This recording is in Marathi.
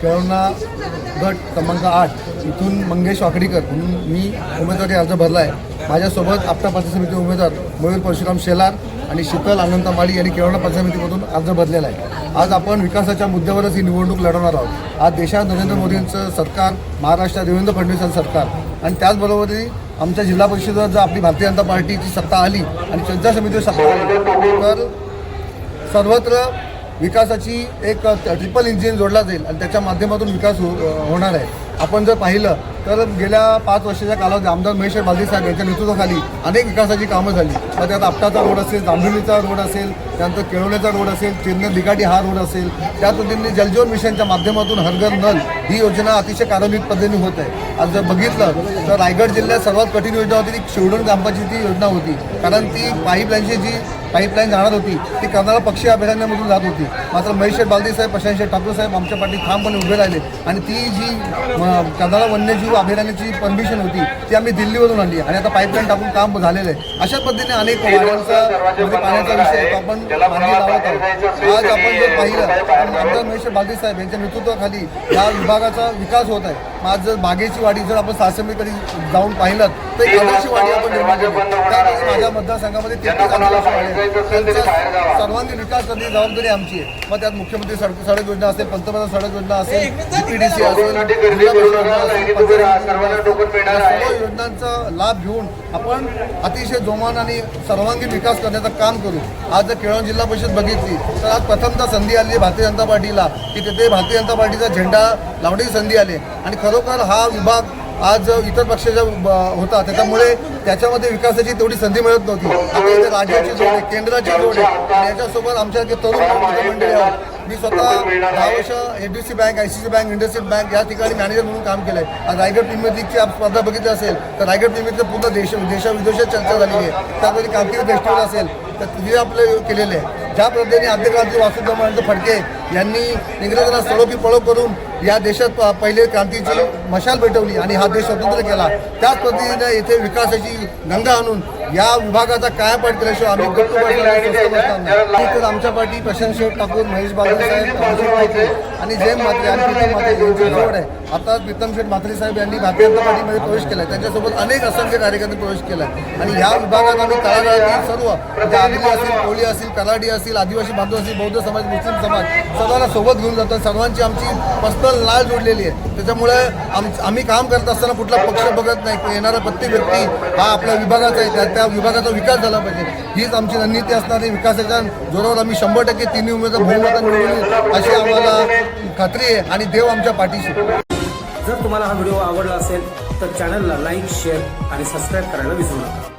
केळवणा गट क्रमांक 8 इथून मंगेश वाकडीकर म्हणून मी उमेदवारी अर्ज भरला आहे। माझ्यासोबत आपटा पंचायत समिती उमेदवार मयूर परशुराम शेलार आणि शीतल अनंत माळी यांनी केळवणा पंचायत समितीमधून अर्ज भरलेला आहे। आज आपण विकासाच्या मुद्द्यावरच ही निवडणूक लढवणार आहोत। आज देशात नरेंद्र मोदींचं सरकार, महाराष्ट्रात देवेंद्र फडणवीसांचं सरकार आणि त्याचबरोबर आमच्या जिल्हा परिषदेवर जर आपली भारतीय जनता पार्टीची सत्ता आली आणि पंचायत समितीवर सत्ता आली तर सर्वत्र विकासाची एक ट्रिपल इंजिन जोडला जाईल आणि त्याच्या माध्यमातून विकास होणार आहे। आपण जर पाहिलं तर गेल्या 5 वर्षाच्या कालावधीत आमदार महेश बालदी साहेब यांच्या नेतृत्वाखाली अनेक विकासाची कामं झाली। मग त्यात आपटाचा रोड असेल, जांभुलीचा रोड असेल, त्यानंतर केळवण्याचा रोड असेल, चेन्नई दिघाटी हा रोड असेल, त्या पद्धतीने जलजीवन मिशनच्या माध्यमातून हर घर नल ही योजना अतिशय कार्यान्वित पद्धतीने होत आहे। आज जर बघितलं तर रायगड जिल्ह्यात सर्वात कठीण योजना होती ती शिवडोन ग्रामपंचायतीची योजना होती, कारण ती पाईपलाईन जाणार होती ती कर्नाळा पक्षी अभयारण्यामधून जात होती। मात्र महेश बालदी साहेब, प्रशांत ठाकूर साहेब आमच्या पाठी ठामपणे उभे राहिले आणि ती जी कर्नाळा वन्यजीव अभयारण्याची परमिशन होती ती आम्ही दिल्लीवरून आणली आणि आता पाईपलाईन टाकून काम झालेलं आहे। अशा पद्धतीने अनेक वाड्यांचा पाण्याचा विषय आपण मार्गी लावत आहोत। आज आपण जर पाहिलं तर आमदार महेश बालदी साहेब यांच्या नेतृत्वाखाली या विभागाचा विकास होत आहे। आज जर बागेची वाडी जर आपण सासमेकडे जाऊन पाहिलं तर एक आदर्श वाडी आपण निर्माण केली, त्यामध्ये माझ्या मतदारसंघामध्ये 33 आदर्श वाडी आहेत। त्यांचा सर्वांगीण विकास करण्याची जबाबदारी आमची आहे। मग त्यात मुख्यमंत्री सडक योजना असेल, पंतप्रधान सडक योजना असेल, DPDC असेल, सर्व योजनांचा लाभ घेऊन आपण अतिशय जोमान आणि सर्वांगीण विकास करण्याचं काम करू। आज जर केळवण जिल्हा परिषद बघितली तर आज प्रथमतः संधी आली आहे भारतीय जनता पार्टीला की तिथे भारतीय जनता पार्टीचा झेंडा लावण्याची संधी आली आणि खरोखर हा विभाग आज इतर पक्षाचा होता त्याच्यामुळे त्याच्यामध्ये विकासाची तेवढी संधी मिळत नव्हती। आता इथे राज्याची जोड आहे, केंद्राची जोड आहे आणि याच्यासोबत आमच्या तरुण मंडळी आहेत। मी स्वतः 10 वर्ष HDFC bank, ICICI bank, industrial bank या ठिकाणी मॅनेजर म्हणून काम केलं आहे। आज रायगड प्रीमियर लीगची स्पर्धा बघितली असेल तर रायगड प्रीमियर लीग पूर्ण देशाविदेशात चर्चा झालेली आहे। त्यामध्ये कामगिरी फेस्टिवल असेल तर तिथे आपले केलेले आहे। ज्या पद्धतीने आद्यक्रांती वासुदेव फडके यांनी इंग्रजांना सळो की पळो करून या देशात पहिले क्रांतीची मशाल पेटवली आणि हा देश स्वतंत्र केला, त्याच पद्धतीने येथे विकासाची गंगा आणून या विभागाचा कायापाठ केल्याशिवाय आम्ही गप्प बसणार। आमच्या पाठी प्रशांत ठाकूर, महेश बालदी साहेब आणि जयम म्हात्रे आणि प्रीतम म्हात्रे यांची जोड आहे। आता प्रीतम म्हात्रे साहेब यांनी भारतीय जनता पार्टीमध्ये प्रवेश केला आहे, त्यांच्यासोबत अनेक असंख्य कार्यकर्त्यांनी प्रवेश केला आहे आणि ह्या विभागात आम्ही तळागाळातील सर्व म्हणजे आदिवासी असेल, कोळी असेल, कराडी असेल, आदिवासी बांधव असेल, बौद्ध समाज, मुस्लिम समाज सर्वांना सोबत घेऊन जातात। सर्वांची आमची पर्सनल नाळ जोडलेली आहे, त्याच्यामुळे आम्ही काम करत असताना कुठला पक्ष बघत नाही। येणारा प्रत्येक व्यक्ती हा आपल्या विभागाचा आहे, त्या विभागाचा विकास झाला पाहिजे हीच आमची रणनीती असणार आहे। विकासाच्या जोरावर आम्ही 100% तिन्ही उमेदवार बहुमताने निवडून अशी आम्हाला खात्री आहे आणि देव आमच्या पाठीशी। जर तुम्हाला हा व्हिडिओ आवडला असेल तर चॅनलला लाईक, शेअर आणि सबस्क्राईब करायला विसरू नका।